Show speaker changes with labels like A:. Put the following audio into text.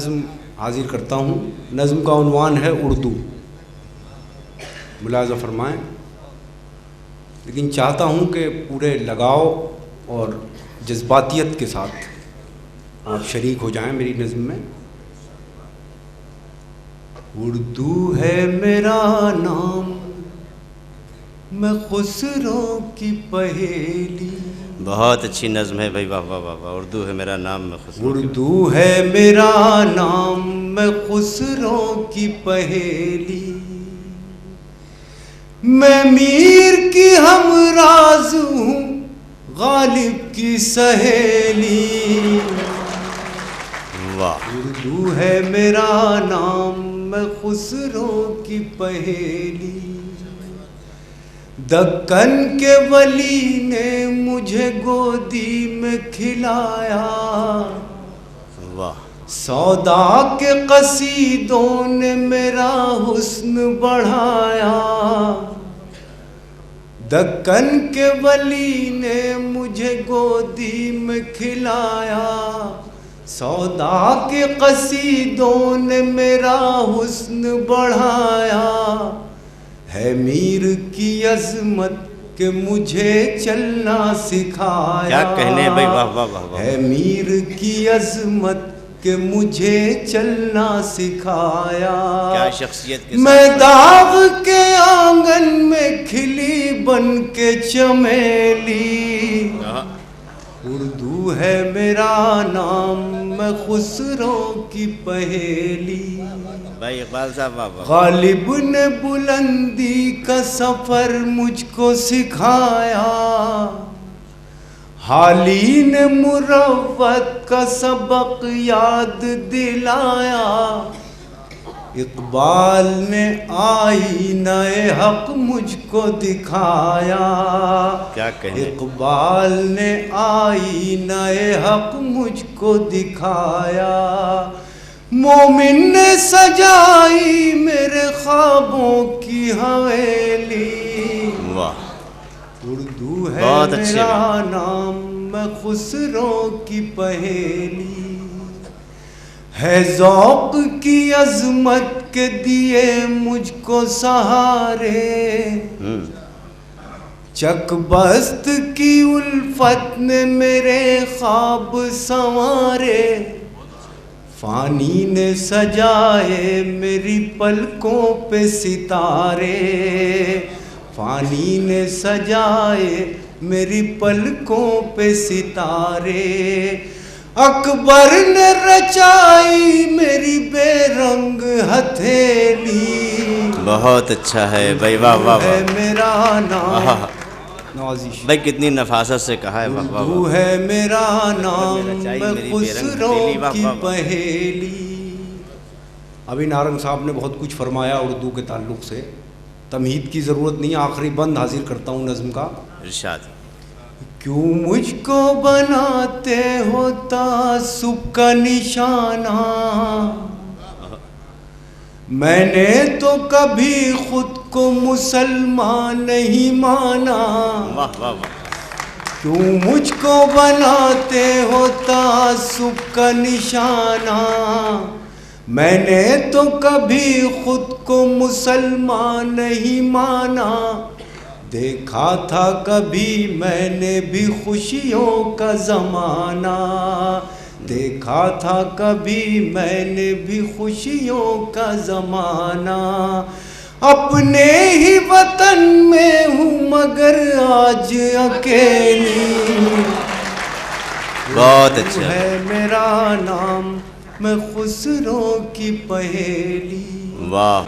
A: نظم حاضر کرتا ہوں۔ نظم کا عنوان ہے اردو، ملاحظہ فرمائیں، لیکن چاہتا ہوں کہ پورے لگاؤ اور جذباتیت کے ساتھ آپ شریک ہو جائیں میری نظم میں۔ اردو ہے میرا نام، میں خسرو کی پہیلی۔
B: بہت اچھی نظم ہے بھائی، واہ واہ واہ واہ۔ اردو ہے میرا نام، میں خسرو
A: اردو ہے میرا نام، میں خسرو کی پہیلی۔ میں میر کی ہمراز ہوں، غالب کی سہیلی۔
B: واہ۔
A: اردو ہے میرا نام، میں خسرو کی پہیلی۔ دکن کے ولی نے مجھے گودی میں کھلایا،
B: واہ۔
A: سودا کے قصیدوں نے میرا حسن بڑھایا۔ دکن کے ولی نے مجھے گودی میں کھلایا، سودا کے قصیدوں نے میرا حسن بڑھایا۔ ہے میر کی عظمت کہ مجھے چلنا سکھایا۔
B: کیا کہنے بھائی، واہ واہ واہ واہ۔
A: ہے میر کی عظمت کہ مجھے چلنا سکھایا۔
B: کیا شخصیت کے
A: میں داغ کے آنگن میں کھلی بن کے چمیلی۔ اردو ہے میرا نام، میں خسرو کی پہیلی۔
B: بھائی اقبال صاحب، واہ واہ۔
A: غالب نے بلندی کا سفر مجھ کو سکھایا، حالی نے مروت کا سبق یاد دلایا۔ اقبال نے آئینہ حق مجھ کو دکھایا۔
B: کیا کہنے۔
A: اقبال نے آئینہ حق مجھ کو دکھایا۔ مومن نے سجائی میرے خوابوں کی حویلی۔
B: واہ۔
A: اردو ہے
B: بہت اچھے
A: میرا نام، میں خسرو کی پہیلی۔ ہے ذوق کی عظمت کے دیے مجھ کو سہارے، چک بست کی الفت نے میرے خواب سنوارے۔ فانی نے سجائے میری پلکوں پہ ستارے، فانی نے سجائے میری پلکوں پہ ستارے۔ اکبر نے رچائی میری بے رنگ ہتھیلی۔
B: بہت اچھا ہے بھائی، واہ واہ واہ۔
A: ہے میرا نام، نوازش
B: بھائی کتنی نفاست سے کہا ہے، واہ واہ واہ۔
A: اردو ہے میرا نام، میں خسرو کی پہیلی۔ ابھی نارنگ صاحب نے بہت کچھ فرمایا اردو کے تعلق سے، تمہید کی ضرورت نہیں، آخری بند حاضر کرتا ہوں نظم کا۔
B: ارشاد۔
A: کیوں مجھ کو بناتے ہو تعصب کا نشانہ، میں نے تو کبھی خود کو مسلمان نہیں مانا۔
B: واہ واہ واہ۔
A: کیوں مجھ کو بناتے ہو تعصب کا نشانہ، میں نے تو کبھی خود کو مسلمان نہیں مانا۔ دیکھا تھا کبھی میں نے بھی خوشیوں کا زمانہ، دیکھا تھا کبھی میں نے بھی خوشیوں کا زمانہ۔ اپنے ہی وطن میں ہوں مگر آج اکیلی۔
B: بہت اچھا
A: ہے میرا نام، میں خسرو کی پہیلی۔
B: واہ۔